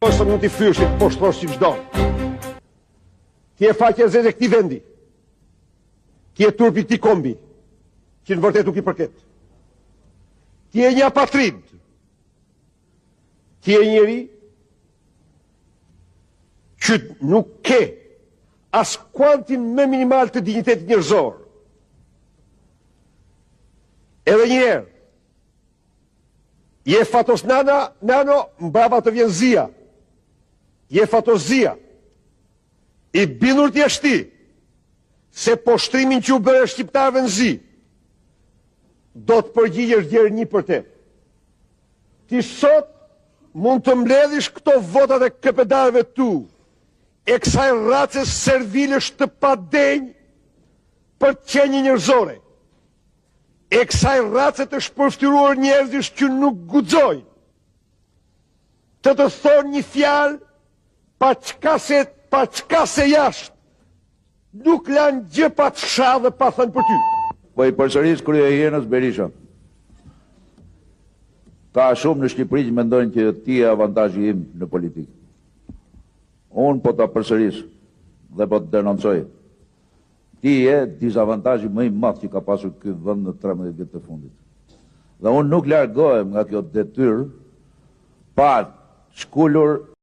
Ose mund t'i fyshit poshtrosh si çdo. Ti e faqe e zezë këtij vendi. Ti e turpi ti kombi, që në vërtet nuk i përket. Ti e një apatrid. Ti e njeri që nuk ke as kuantin më minimal të dignitetit njerëzor. Edhe njerë, je fatos nano, mbrava të vjen zia. Je fatos zia. I bindur t'ja shti, se poshtrimin që u bërë shqiptarëve në zi, do të përgjigjesh djerë një për te. Ti sot mund të mbledhish këto votat e këpedarëve tu, e kësaj races servilesh të padenj për qenjë njerëzore, e kësaj race të shpërftyruar njerëzish që nuk guxojnë, të thonë një fjalë pa qka se jashtë, nuk lanë gjë pa të shadë dhe pa thënë për ty. Po i përsëris kryehienës Berisha. Ka shumë në Shqipëri që mendojnë që ti e avantazhi im në politikë. Unë po ta përsëris dhe po të denoncoj. Ti e dizavantazhi më i madh që ka pasur ky vend në 13 vjet të fundit. Dhe unë nuk largohem nga kjo detyrë pa shkullur